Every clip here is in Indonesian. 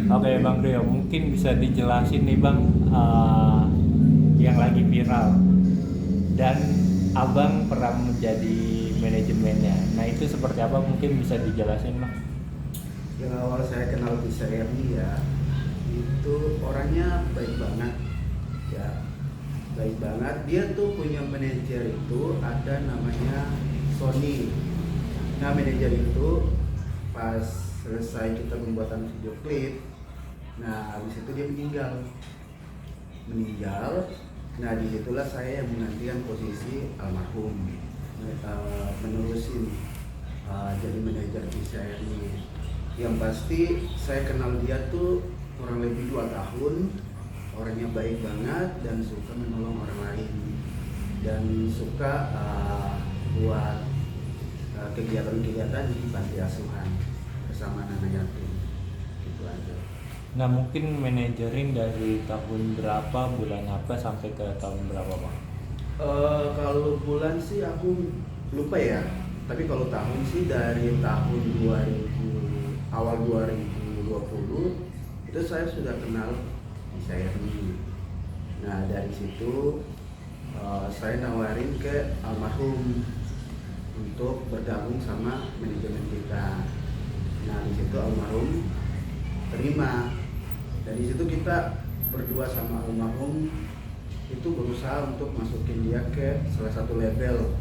Oke Bang Rio, mungkin bisa dijelasin nih Bang, yang lagi viral dan Abang pernah menjadi manajemennya. Nah itu seperti apa mungkin bisa dijelasin Bang? Yang awal saya kenal Bisa Erni ya, itu orangnya baik banget ya, baik banget. Dia tuh punya manajer itu ada namanya Sony. Nah manajer itu pas selesai kita pembuatan video klip, nah habis itu dia meninggal. Nah disitulah saya yang menggantikan posisi almarhum, menerusin jadi manajer Bisa Erni. Yang pasti saya kenal dia tuh kurang lebih 2 tahun. Orangnya baik banget dan suka menolong orang lain dan suka buat kegiatan-kegiatan di panti asuhan bersama anak yatim. Gitu aja. Nah mungkin manajerin dari tahun berapa, bulan apa sampai ke tahun berapa Bang? Kalau bulan sih aku lupa ya. Tapi kalau tahun sih dari tahun 2000, awal 2020 itu saya sudah kenal di Sayerni. Nah dari situ saya nawarin ke almarhum untuk bergabung sama manajemen kita. Nah di situ almarhum terima. Dari situ kita berdua sama almarhum itu berusaha untuk masukin dia ke salah satu label.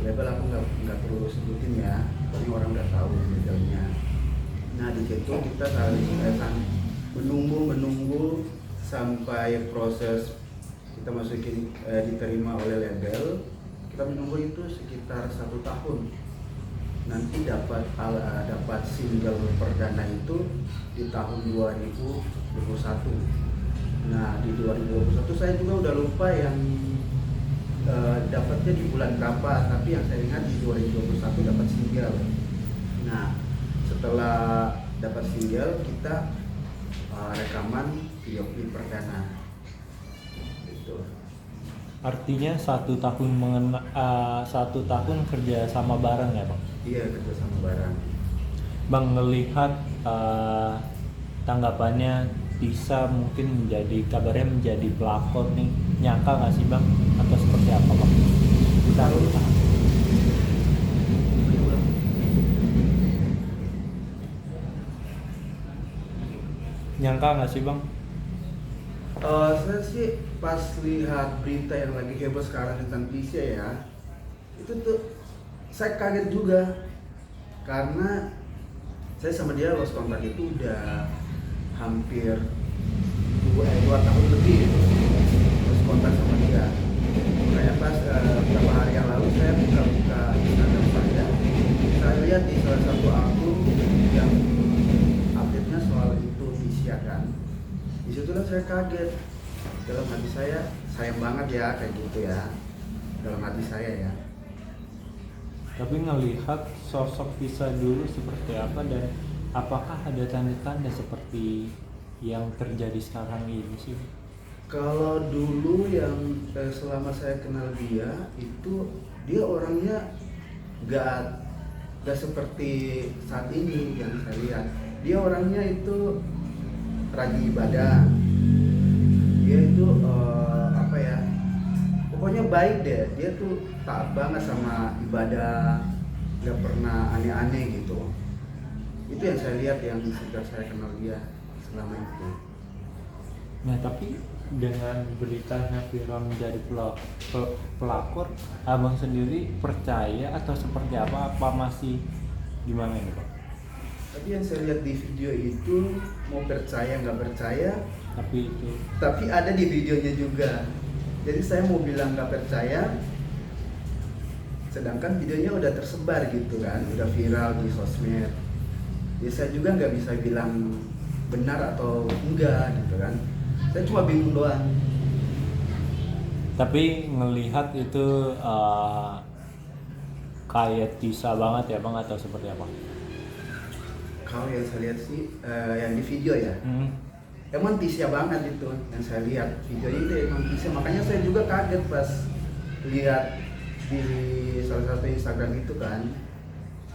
Label aku nggak perlu sebutin ya, paling orang udah tahu labelnya. Nah di situ kita menunggu sampai proses kita masukin diterima oleh label. Kita menunggu itu sekitar 1 tahun. Nanti dapat single perdana itu di tahun 2021. Nah di 2021 saya juga udah lupa yang dapatnya di bulan berapa, tapi yang saya ingat di 2021 dapat single. Nah setelah dapat single kita rekaman video klip perdana gitu. Artinya 1 tahun 1 tahun kerja sama bareng ya Bang? Iya, kerja sama bareng. Bang ngelihat tanggapannya bisa mungkin menjadi kabarnya menjadi pelakor nih, nyangka nggak sih Bang atau seperti apa Bang? Kita Kalau lihat. Nyangka nggak sih Bang? saya sih pas lihat berita yang lagi heboh sekarang tentang Tisha ya, itu tuh saya kaget juga karena saya sama dia lost kontak itu udah hampir 2 tahun lebih lost kontak sama dia. Kayak pas beberapa hari yang lalu saya buka Instagram saya lihat di salah satu akun yang update-nya soal itu Tisha kan. Disitulah saya kaget. Dalam hati saya sayang banget ya kayak gitu ya. Dalam hati saya ya. Tapi ngelihat sosok Visa dulu seperti apa dan apakah ada tanda-tanda seperti yang terjadi sekarang ini sih? Kalau dulu yang selama saya kenal dia itu dia orangnya gak seperti saat ini yang saya lihat. Dia orangnya itu rajin ibadah. Dia itu apa ya? Pokoknya baik deh. Dia tuh taat banget sama ibadah, nggak pernah aneh-aneh gitu. Itu yang saya lihat yang sejak saya kenal dia selama itu. Nah tapi dengan beritanya viral menjadi pelakor, abang sendiri percaya atau seperti apa? Apa masih gimana ini Pak? Tapi yang saya lihat di video itu mau percaya nggak percaya, Tapi itu tapi ada di videonya juga. Jadi saya mau bilang nggak percaya, sedangkan videonya udah tersebar gitu kan, udah viral di sosmed. Jadi saya juga nggak bisa bilang benar atau enggak gitu kan. Saya cuma bingung doang. tapi ngelihat itu kayak Tisa banget ya bang atau seperti apa? Kalau yang saya lihat sih yang di video ya, emang Tisha banget itu yang saya lihat videonya itu emang Tisha. Makanya saya juga kaget pas lihat di salah satu Instagram itu kan,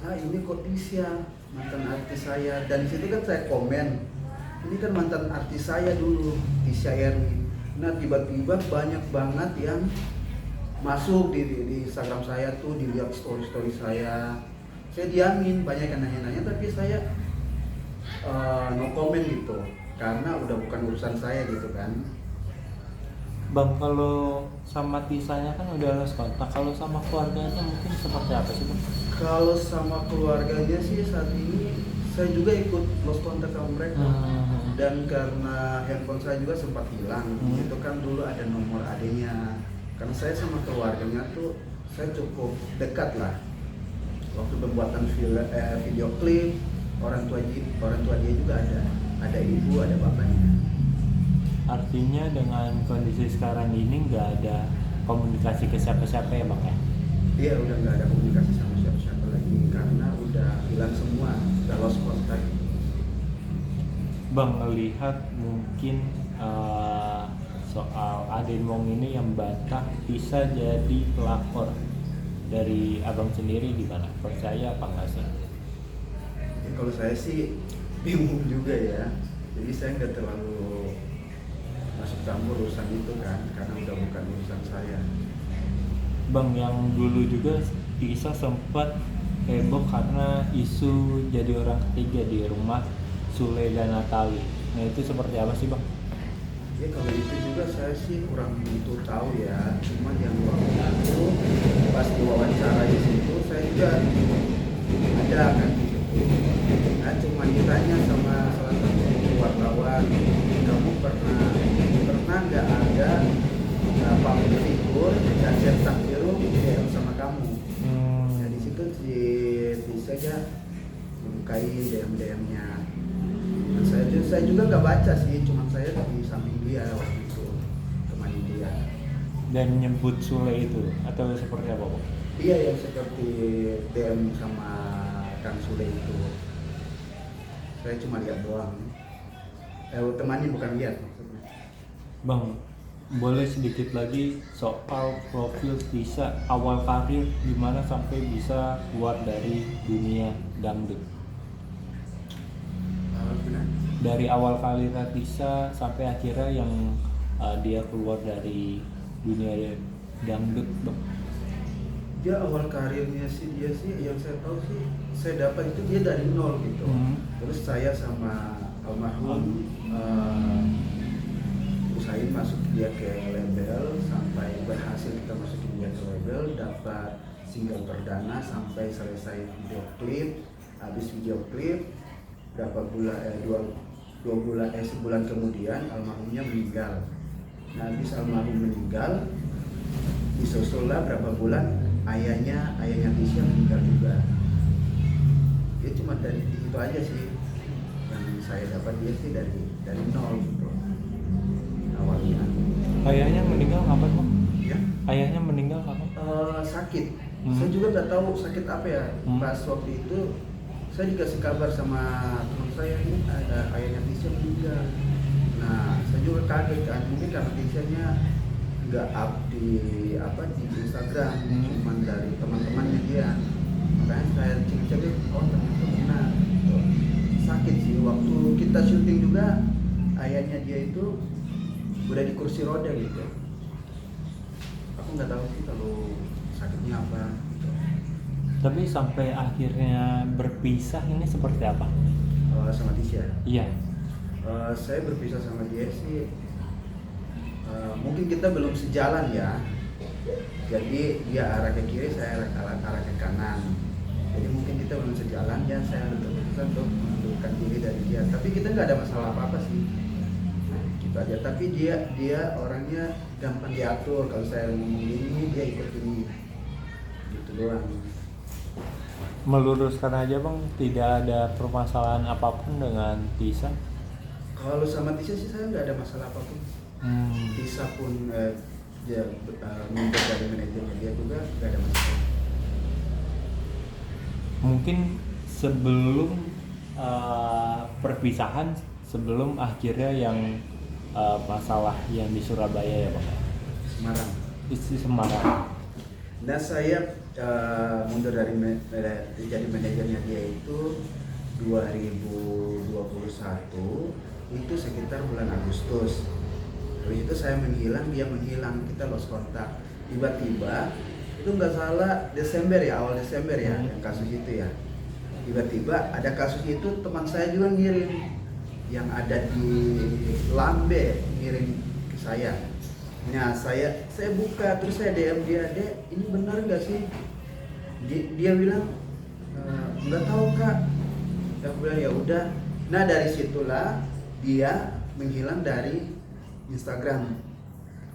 ah ini kok Tisha mantan artis saya. Dan di situ kan saya komen ini kan mantan artis saya dulu, Tisha Erni. Nah tiba-tiba banyak banget yang masuk di Instagram saya tuh, dilihat story saya diamin, banyak yang nanya-nanya tapi saya no comment gitu, karena udah bukan urusan saya gitu kan. Bang, kalau sama Tisanya kan udah lost kontak, kalau sama keluarganya mungkin seperti apa sih Bang? Kalau sama keluarganya sih saat ini saya juga ikut lost kontak sama mereka. Dan karena handphone saya juga sempat hilang, itu kan dulu ada nomor adanya. Karena saya sama keluarganya tuh saya cukup dekat lah. Waktu pembuatan video klip, orang tua dia juga ada ibu, ada bapaknya. Artinya dengan kondisi sekarang ini nggak ada komunikasi ke siapa-siapa ya Bang ya? Iya, udah nggak ada komunikasi sama siapa-siapa lagi karena udah hilang semua, udah lost contact. Bang, melihat mungkin soal Aden Mong ini yang bantah bisa jadi pelakor, dari Abang sendiri gimana? Percaya apa nggak sih? Ya, kalau saya sih bingung juga ya, jadi saya nggak terlalu masuk campur urusan itu kan, karena udah bukan urusan saya. Bang, yang dulu juga Tisa sempat heboh karena isu jadi orang ketiga di rumah Sule dan Natali. Nah itu seperti apa sih Bang? Ya kalau itu juga saya sih kurang begitu tahu ya, cuma yang waktu itu pas diwawancara di situ saya juga ada kan di situ. Nah cuma ditanya sama salah satu wartawan, kamu pernah nggak ada public figure dan cetak biru DM sama kamu? Nah di situ bisa aja membukai DM-nya. Nah, saya juga nggak baca sih, cuma saya di samping dia waktu itu, temani dia. Dan nyebut Sule itu atau seperti apa Bang? Iya, yang seperti DM sama Kang Sule itu. Saya cuma lihat doang. Temani bukan lihat maksudnya. Bang, boleh sedikit lagi soal profil Tisa awal karir gimana sampai bisa keluar dari dunia dangdut? Benar. Dari awal karir Tisa sampai akhirnya yang dia keluar dari dunia dangdut Bang. Dia awal karirnya sih dia sih yang saya tahu sih saya dapat itu dia dari nol gitu. Terus saya sama almarhum usahain masuk dia ke label sampai berhasil kita masukin dia ke label, dapat single perdana sampai selesai video klip. Habis video klip berapa bulan sebulan kemudian almarhumnya meninggal. Nah habis almarhum meninggal disusullah berapa bulan ayahnya Tisha meninggal juga. Dia cuma dari itu aja sih yang saya dapat, dia sih dari nol gitu awalnya. Ayahnya meninggal kapan Bang? Ya? Ayahnya meninggal kapan? Sakit. Saya juga nggak tahu sakit apa ya. Pas waktu itu saya dikasih kabar sama teman saya, ini ada ayahnya Tisha meninggal. Nah saya juga kaget kan, mungkin karena Tisha-nya nggak up di Instagram, cuman dari teman-temannya dia. Makanya saya cek oh ternyata benar gitu. Sakit sih, waktu kita syuting juga ayahnya dia itu udah di kursi roda gitu. Aku nggak tahu sih kalau sakitnya apa gitu. Tapi sampai akhirnya berpisah ini seperti apa? Sama Tisha? Iya. Saya berpisah sama dia sih mungkin kita belum sejalan ya. Jadi dia arah ke kiri, saya arah ke kanan. Jadi mungkin kita belum sejalan dan saya ambil keputusan untuk mengundurkan diri dari dia. Tapi kita nggak ada masalah apa-apa sih. Gitu aja. Tapi dia orangnya gampang diatur. Kalau saya ngomong ini dia ikut ini. Gitu doang. Meluruskan aja Bang, tidak ada permasalahan apapun dengan Tisa? Kalau sama Tisha sih saya nggak ada masalah apapun. Tisha pun dia mundur dari manajernya dia juga nggak ada masalah. Mungkin sebelum perpisahan, sebelum akhirnya yang masalah yang di Surabaya ya Bang? Semarang. Di Semarang. Nah saya mundur dari jadi manajernya dia itu 2021, itu sekitar bulan Agustus. Habis itu saya menghilang, dia menghilang, kita lost kontak. Tiba-tiba itu nggak salah Desember ya, awal Desember ya, yang kasus itu ya. Tiba-tiba ada kasus itu, teman saya juga ngirim yang ada di Lambe, ngirim ke saya. Nah saya buka, terus saya DM dia, "Dek, ini benar nggak sih?" Dia bilang, "Nggak tahu Kak." Aku bilang ya udah. Nah dari situlah dia menghilang dari Instagram.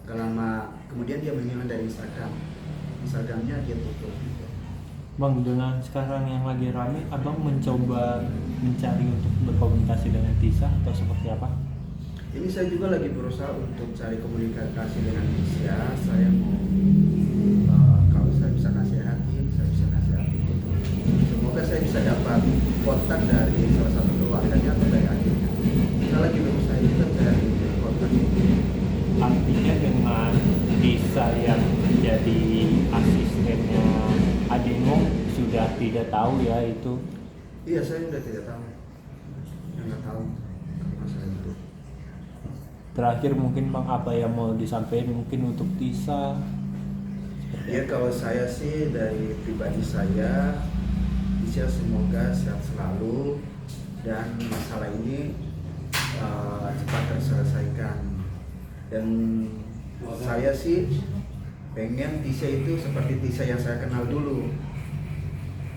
Gak lama kemudian dia menghilang dari Instagramnya dia tutup. Bang, dengan sekarang yang lagi rame, abang mencoba mencari untuk berkomunikasi dengan Tisa atau seperti apa? Ini saya juga lagi berusaha untuk cari komunikasi dengan Tisha. Saya mau kalau saya bisa nasihatin gitu. Semoga saya bisa dapat kontak dari salah satu keluarganya atau dari adiknya. Kita lagi berusaha juga cari kontak. Artinya dengan Tisa yang jadi asistennya adikmu sudah tidak tahu ya itu? Iya, saya udah tidak tahu. Yang nggak tahu masalah itu. Terakhir mungkin Bang, apa yang mau disampaikan mungkin untuk Tisa? Ya kalau saya sih dari pribadi saya, Tisha semoga sehat selalu dan masalah ini cepat terselesaikan. Dan saya sih pengen Tisha itu seperti Tisha yang saya kenal dulu,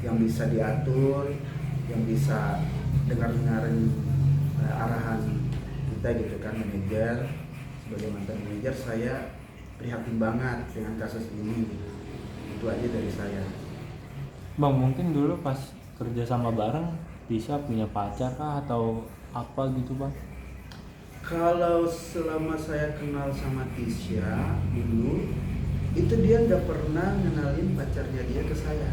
yang bisa diatur, yang bisa dengar-dengarin arahan kita gitu kan, manajer. Sebagai mantan manajer saya prihatin banget dengan kasus ini. Itu aja dari saya. Bang, mungkin dulu pas kerja sama bareng Tisa punya pacar kah atau apa gitu Bang? Kalau selama saya kenal sama Tisha dulu, itu dia nggak pernah ngenalin pacarnya dia ke saya.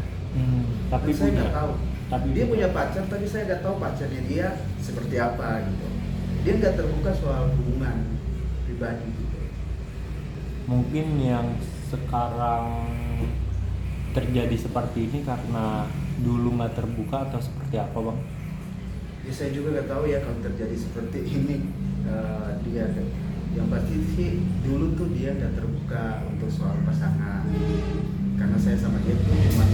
Tapi saya punya. nggak tahu. Tapi Dia punya pacar, tapi saya nggak tahu pacarnya dia seperti apa gitu. Dia nggak terbuka soal hubungan pribadi gitu. Mungkin yang sekarang terjadi seperti ini karena dulu nggak terbuka atau seperti apa Bang? Ya saya juga nggak tahu ya kalau terjadi seperti ini. Dia yang pasti sih dulu tuh dia nggak terbuka untuk soal pasangan, karena saya sama dia tuh cuma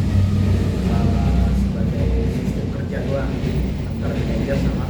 sebagai sistem kerja doang antara manajer sama